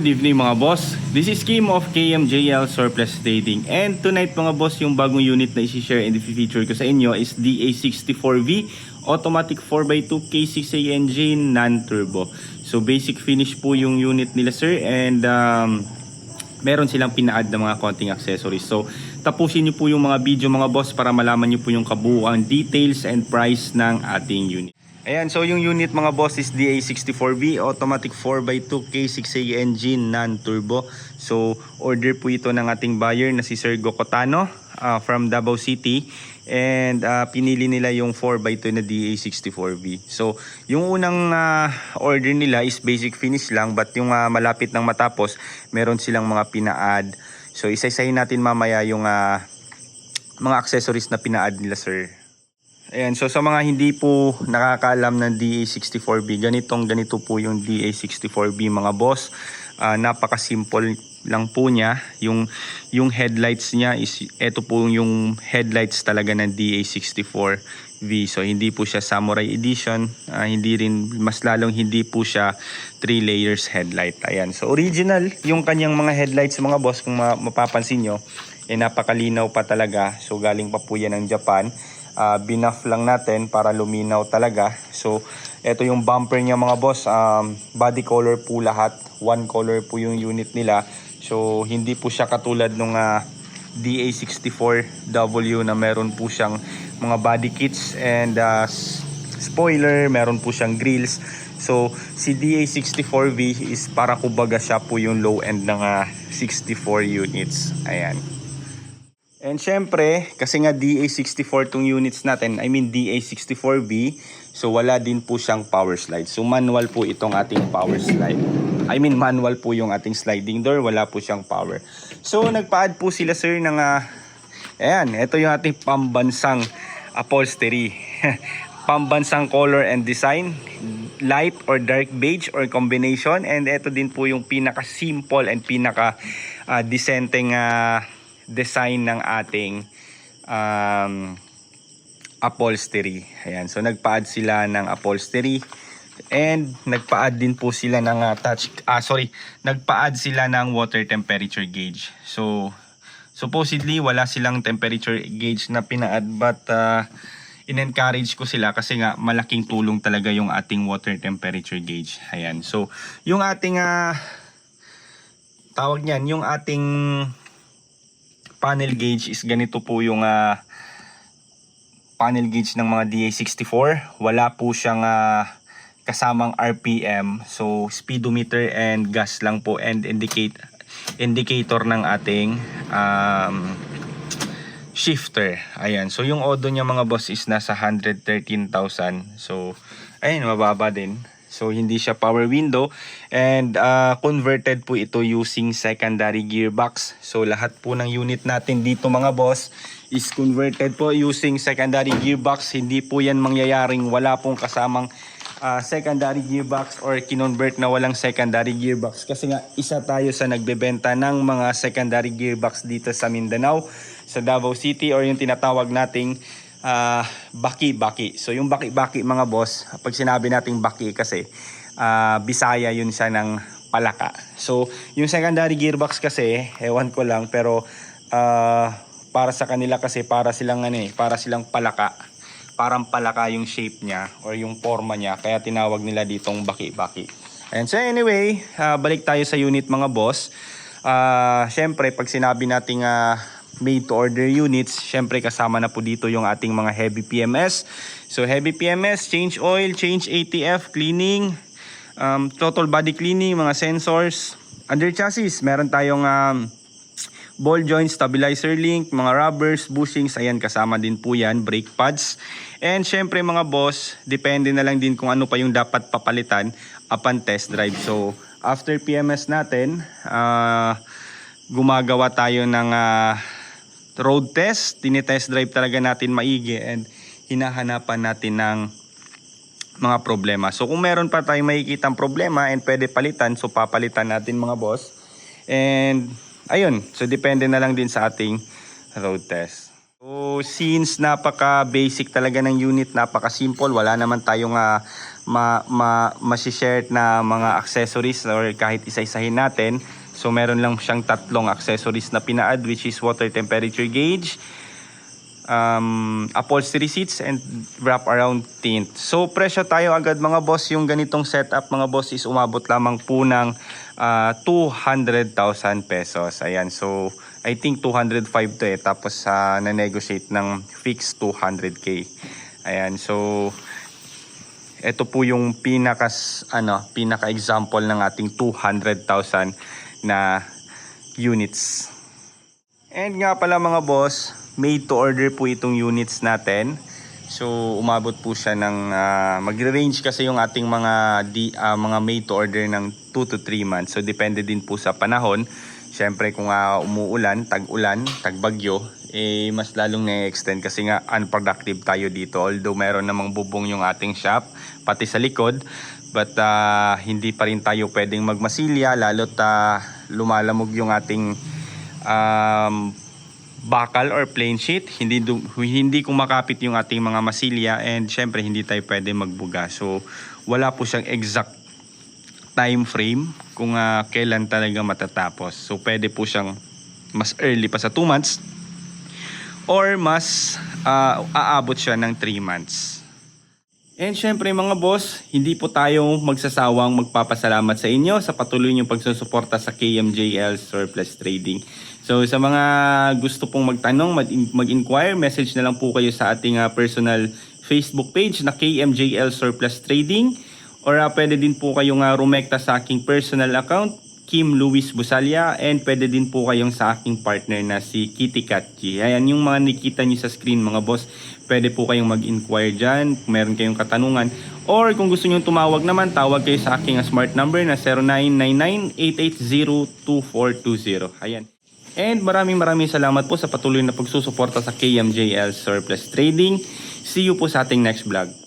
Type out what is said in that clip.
Good evening mga boss. This is Kim of KMJL Surplus Trading. And tonight mga boss, yung bagong unit na isi-share and i-feature ko sa inyo is DA64V Automatic 4x2 K6A engine non-turbo. So basic finish po yung unit nila sir, and meron silang pina-add na mga konting accessories. So tapusin nyo po yung mga video mga boss para malaman nyo po yung kabuuan details and price ng ating unit. Ayan, so yung unit mga boss is DA64V Automatic 4x2 K6A engine non-turbo. So order po ito ng ating buyer na si Sir Gocotano from Davao City. And pinili nila yung 4x2 na DA64V. So yung unang order nila is basic finish lang, but yung malapit ng matapos meron silang mga pina-add. So isa-isahin natin mamaya yung mga accessories na pina-add nila sir. Ayan, so sa mga hindi po nakakaalam ng DA64V, ganito po yung DA64V mga boss. Napaka-simple lang po niya. Yung headlights niya is, ito po yung headlights talaga ng DA64V. So hindi po siya Samurai Edition, hindi rin, mas lalong hindi po siya 3 layers headlight. Ayan, so original yung kanyang mga headlights mga boss, kung mapapansin nyo, napakalinaw pa talaga. So galing pa po yan ng Japan. Binuff lang natin para luminaw talaga. So ito yung bumper niya mga boss, body color po lahat, one color po yung unit nila. So hindi po siya katulad nung DA64W na meron po siyang mga body kits and spoiler, meron po siyang grills. So si DA64V is para kumbaga siya po yung low end ng 64 units. Ayan. And syempre, kasi nga DA64 tong units natin, I mean DA64V, so wala din po siyang power slide. So manual po itong ating power slide. I mean manual po yung ating sliding door, wala po siyang power. So nagpa-add po sila sir ng, ayan, ito yung ating pambansang upholstery. Pambansang color and design, light or dark beige or combination. And ito din po yung pinaka-simple and pinaka-decenteng design ng ating upholstery. Ayan, so nagpa-add sila ng upholstery and nagpa-add din po sila ng nagpa-add sila ng water temperature gauge. So supposedly wala silang temperature gauge na pina-add, but in-encourage ko sila kasi nga malaking tulong talaga yung ating water temperature gauge. Ayan, so yung ating tawag niyan, yung ating panel gauge is ganito po yung panel gauge ng mga DA64. Wala po siyang kasamang RPM. So speedometer and gas lang po, and indicator ng ating shifter. Ayan. So yung odo niya mga boss is nasa 113,000. So ayun, mababa din. So hindi siya power window, and converted po ito using secondary gearbox. So lahat po ng unit natin dito mga boss is converted po using secondary gearbox. Hindi po yan mangyayaring wala pong kasamang secondary gearbox or kinonvert na walang secondary gearbox. Kasi nga isa tayo sa nagbebenta ng mga secondary gearbox dito sa Mindanao, sa Davao City, or yung tinatawag nating baki-baki. So yung baki-baki mga boss, pag sinabi nating baki kasi Bisaya yun siya ng palaka. So yung secondary gearbox kasi ewan ko lang, pero para sa kanila kasi para silang palaka. Parang palaka yung shape niya or yung forma niya, kaya tinawag nila ditong baki-baki. And so anyway, balik tayo sa unit mga boss. Syempre pag sinabi nating made to order units, syempre kasama na po dito yung ating mga heavy PMS. So heavy PMS, change oil, change ATF, cleaning, total body cleaning, mga sensors. Under chassis, meron tayong ball joint, stabilizer link, mga rubbers, bushings, ayan kasama din po yan, brake pads. And syempre mga boss, depende na lang din kung ano pa yung dapat papalitan upon test drive. So after PMS natin, gumagawa tayo ng road test, tinitest drive talaga natin maigi, and hinahanapan natin ng mga problema. So kung meron pa tayong makikitang problema and pwede palitan, so papalitan natin mga boss. And ayun, so depende na lang din sa ating road test. So So since napaka-basic talaga ng unit, napaka-simple, wala naman tayong ma-share na mga accessories or kahit isa-isahin natin. So meron lang siyang tatlong accessories na pina-add, which is water temperature gauge, upholstery seats, and wrap around tint. So presyo tayo agad mga boss, yung ganitong setup mga boss is umabot lamang po ng 200,000 pesos. Ayan, so I think 205 to tapos na-negotiate ng fixed 200k. Ayan, so ito po yung pinaka-example ng ating 200,000 na units. And nga pala mga boss, made to order po itong units natin. So umabot po siya ng magre-range kasi yung ating mga made to order ng 2 to 3 months. So depende din po sa panahon. Siyempre kung umuulan, tag-ulan, tag-bagyo, mas lalong na-extend kasi nga unproductive tayo dito. Although meron namang bubong yung ating shop, pati sa likod. But hindi pa rin tayo pwedeng magmasilya lalo't lumalamog yung ating bakal or plain sheet. Hindi kumakapit yung ating mga masilya, and syempre hindi tayo pwede magbuga. So wala po siyang exact time frame kung kailan talaga matatapos. So pwede po siyang mas early pa sa 2 months or mas aabot siya ng 3 months. And syempre mga boss, hindi po tayo magsasawang magpapasalamat sa inyo sa patuloy niyong pagsusuporta sa KMJL Surplus Trading. So sa mga gusto pong magtanong, mag-inquire, message na lang po kayo sa ating personal Facebook page na KMJL Surplus Trading. Or pwede din po kayong rumekta sa aking personal account, Kim Luis Busalia, and pwede din po kayong sa aking partner na si Kitty Cat G. Ayan yung mga nakikita nyo sa screen mga boss. Pwede po kayong mag-inquire dyan kung meron kayong katanungan. Or kung gusto nyo tumawag naman, tawag kayo sa aking smart number na 0999-880-2420. Ayan. And maraming salamat po sa patuloy na pagsusuporta sa KMJL Surplus Trading. See you po sa ating next vlog.